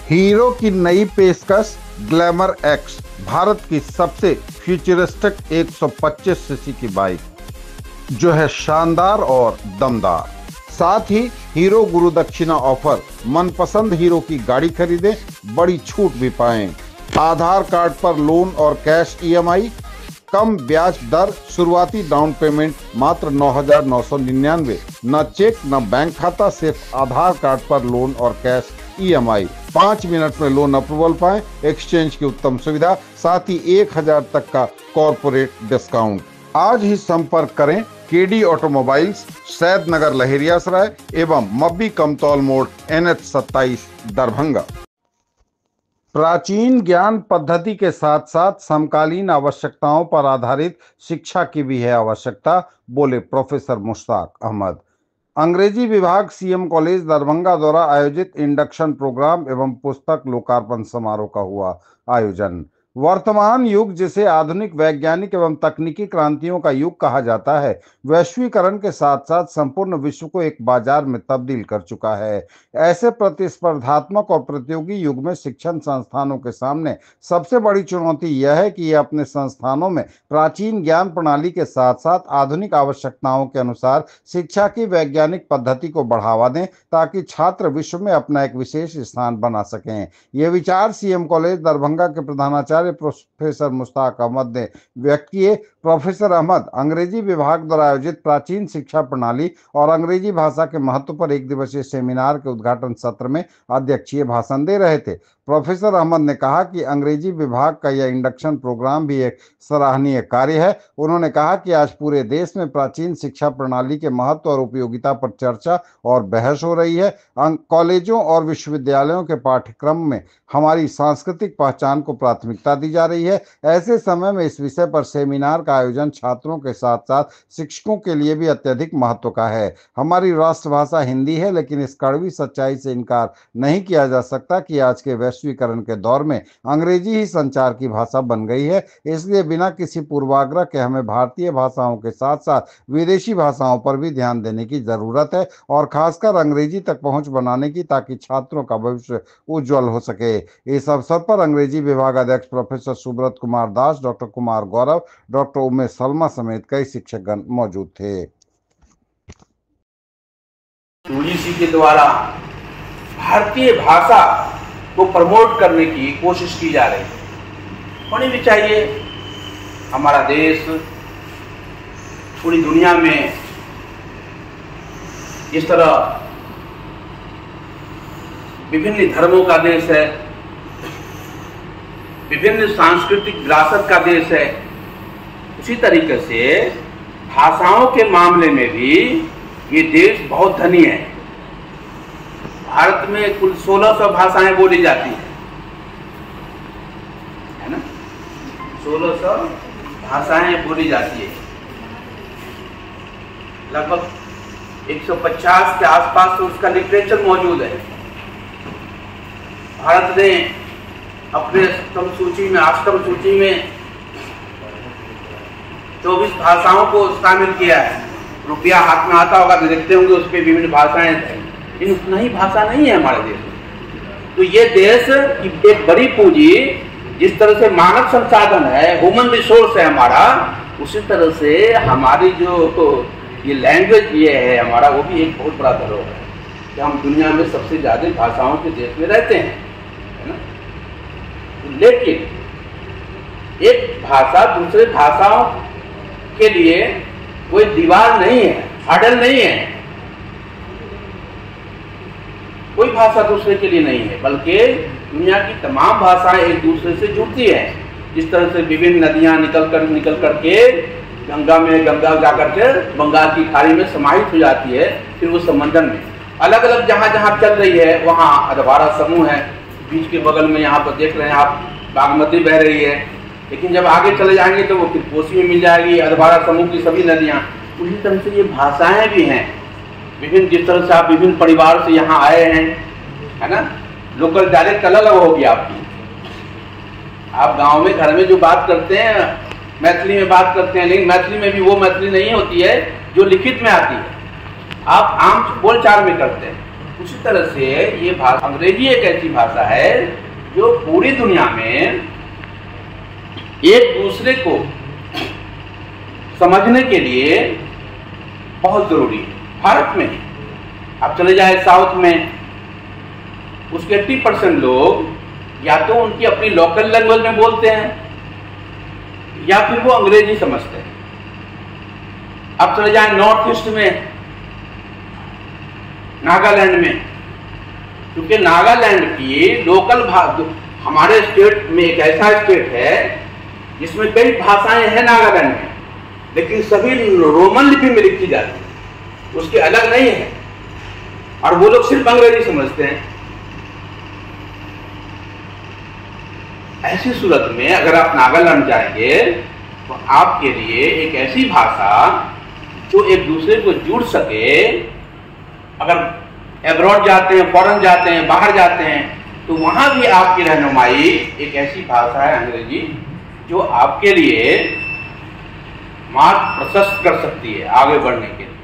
Hero की नई पेशकश ग्लैमर एक्स, भारत की सबसे फ्यूचरिस्टिक 125 सीसी की बाइक जो है शानदार और दमदार। साथ ही हीरो गुरु दक्षिणा ऑफर, मनपसंद हीरो की गाड़ी खरीदें, बड़ी छूट भी पाएं। आधार कार्ड पर लोन और कैश EMI, कम ब्याज दर, शुरुआती डाउन पेमेंट मात्र 9,999, न चेक न बैंक खाता, सिर्फ आधार कार्ड पर लोन और कैश EMI। 5 मिनट में लोन अप्रूवल पाएं, एक्सचेंज की उत्तम सुविधा, साथ ही 1,000 तक का कॉर्पोरेट डिस्काउंट। आज ही संपर्क करें KD ऑटोमोबाइल्स, सैद नगर लहेरियासराय एवं मब्बी कमतौल मोड़ NH 27 दरभंगा। प्राचीन ज्ञान पद्धति के साथ साथ समकालीन आवश्यकताओं पर आधारित शिक्षा की भी है आवश्यकता, बोले प्रोफेसर मुश्ताक अहमद। अंग्रेजी विभाग CM कॉलेज दरभंगा द्वारा आयोजित इंडक्शन प्रोग्राम एवं पुस्तक लोकार्पण समारोह का हुआ आयोजन। वर्तमान युग, जिसे आधुनिक वैज्ञानिक एवं तकनीकी क्रांतियों का युग कहा जाता है, वैश्वीकरण के साथ साथ संपूर्ण विश्व को एक बाजार में तब्दील कर चुका है। ऐसे प्रतिस्पर्धात्मक और प्रतियोगी युग में शिक्षण संस्थानों के सामने सबसे बड़ी चुनौती यह है कि ये अपने संस्थानों में प्राचीन ज्ञान प्रणाली के साथ साथ आधुनिक आवश्यकताओं के अनुसार शिक्षा की वैज्ञानिक पद्धति को बढ़ावा दें, ताकि छात्र विश्व में अपना एक विशेष स्थान बना सकें। ये विचार CM कॉलेज दरभंगा के प्रधानाचार्य प्रोफेसर मुश्ताक अहमद ने व्यक्त किए। प्रोफेसर अहमद अंग्रेजी विभाग द्वारा आयोजित प्राचीन शिक्षा प्रणाली और अंग्रेजी भाषा के महत्व पर एक दिवसीय सेमिनार के उद्घाटन सत्र में अध्यक्षीय भाषण दे रहे थे। प्रोफेसर अहमद ने कहा कि अंग्रेजी विभाग का यह इंडक्शन प्रोग्राम भी एक सराहनीय कार्य है। उन्होंने कहा कि आज पूरे देश में प्राचीन शिक्षा प्रणाली के महत्व और उपयोगिता पर चर्चा और बहस हो रही है। कॉलेजों और विश्वविद्यालयों के पाठ्यक्रम में हमारी सांस्कृतिक पहचान को प्राथमिकता दी जा रही है। ऐसे समय में इस विषय पर सेमिनार का आयोजन छात्रों के साथ साथ शिक्षकों के लिए भी अत्यधिक महत्व का है। हमारी राष्ट्रभाषा हिंदी है, लेकिन इस कड़वी सच्चाई से इनकार नहीं किया जा सकता कि आज के वैश्वीकरण के दौर में अंग्रेजी ही संचार की भाषा बन गई है। इसलिए बिना किसी पूर्वाग्रह के हमें भारतीय भाषाओं के साथ साथ विदेशी भाषाओं पर भी ध्यान देने की जरूरत है, और खासकर अंग्रेजी तक पहुंच बनाने की, ताकि छात्रों का भविष्य उज्जवल हो सके। इस अवसर पर अंग्रेजी विभाग अध्यक्ष professor Subrat Kumar Das, doctor Kumar Gaurav, doctor Umesh Salma समेत कई शिक्षकगण मौजूद थे। UGC के द्वारा भारतीय भाषा को प्रमोट करने की कोशिश की जा रही है, होनी भी चाहिए। हमारा देश पूरी दुनिया में इस तरह विभिन्न धर्मों का देश है, विभिन्न सांस्कृतिक विरासत का देश है। उसी तरीके से भाषाओं के मामले में भी ये देश बहुत धनी है। भारत में कुल 1600 भाषाएं बोली जाती है ना, 1600 भाषाएं बोली जाती है। लगभग 150 के आसपास तो उसका लिटरेचर मौजूद है। भारत ने अपने अष्टम सूची में 24 भाषाओं को शामिल किया है। रुपया हाथ में आता होगा तो देखते होंगे उस पर विभिन्न भाषाएं हैं, लेकिन उतना ही भाषा नहीं है हमारे देश में। तो ये देश की एक बड़ी पूंजी, जिस तरह से मानव संसाधन है, ह्यूमन रिसोर्स है हमारा, उसी तरह से हमारी जो ये लैंग्वेज ये है हमारा, वो भी एक बहुत बड़ा धरोहर है कि हम दुनिया में सबसे ज्यादा भाषाओं के देश में रहते हैं, है ना। लेकिन एक भाषा दूसरे भाषाओं के लिए कोई दीवार नहीं है, हर्डल नहीं है। कोई भाषा दूसरे के लिए नहीं है, बल्कि दुनिया की तमाम भाषाएं एक दूसरे से जुड़ती है। जिस तरह से विभिन्न नदियां निकल करके गंगा जाकर के बंगाल की खाड़ी में समाहित हो जाती है, फिर वो समंदर में अलग अलग जहां चल रही है, वहां अधवारा समूह है। बीच के बगल में यहाँ पर देख रहे हैं आप, बागमती बह रही है, लेकिन जब आगे चले जाएंगे तो वो फिर कोसी में मिल जाएगी, अधवारा समूह की सभी नदियाँ। उसी तरह से ये भाषाएं भी हैं विभिन्न। जिस तरह से आप विभिन्न परिवार से यहाँ आए हैं, है ना, लोकल डायलेक्ट अलग अलग होगी आपकी। आप गांव में घर में जो बात करते हैं मैथिली में बात करते हैं, लेकिन मैथिली में भी वो मैथिली नहीं होती है जो लिखित में आती है, आप आम बोलचाल में करते हैं। उसी तरह से ये भाषा अंग्रेजी एक ऐसी भाषा है जो पूरी दुनिया में एक दूसरे को समझने के लिए बहुत जरूरी है। भारत में आप चले जाए साउथ में, उसके 80% लोग या तो उनकी अपनी लोकल लैंग्वेज में बोलते हैं या फिर वो अंग्रेजी समझते हैं। आप चले जाए नॉर्थ ईस्ट में, नागालैंड में, क्योंकि नागालैंड की लोकल हमारे स्टेट में एक ऐसा स्टेट है जिसमें कई भाषाएं हैं नागालैंड में, लेकिन सभी रोमन लिपि में लिखी जाती है, उसके अलग नहीं है, और वो लोग सिर्फ अंग्रेजी समझते हैं। ऐसी सूरत में अगर आप नागालैंड जाएंगे तो आपके लिए एक ऐसी भाषा जो एक दूसरे को जुड़ सके, अगर एब्रॉड जाते हैं, फॉरेन जाते हैं, बाहर जाते हैं, तो वहां भी आपकी रहनुमाई एक ऐसी भाषा है अंग्रेजी जो आपके लिए मार्ग प्रशस्त कर सकती है आगे बढ़ने के लिए।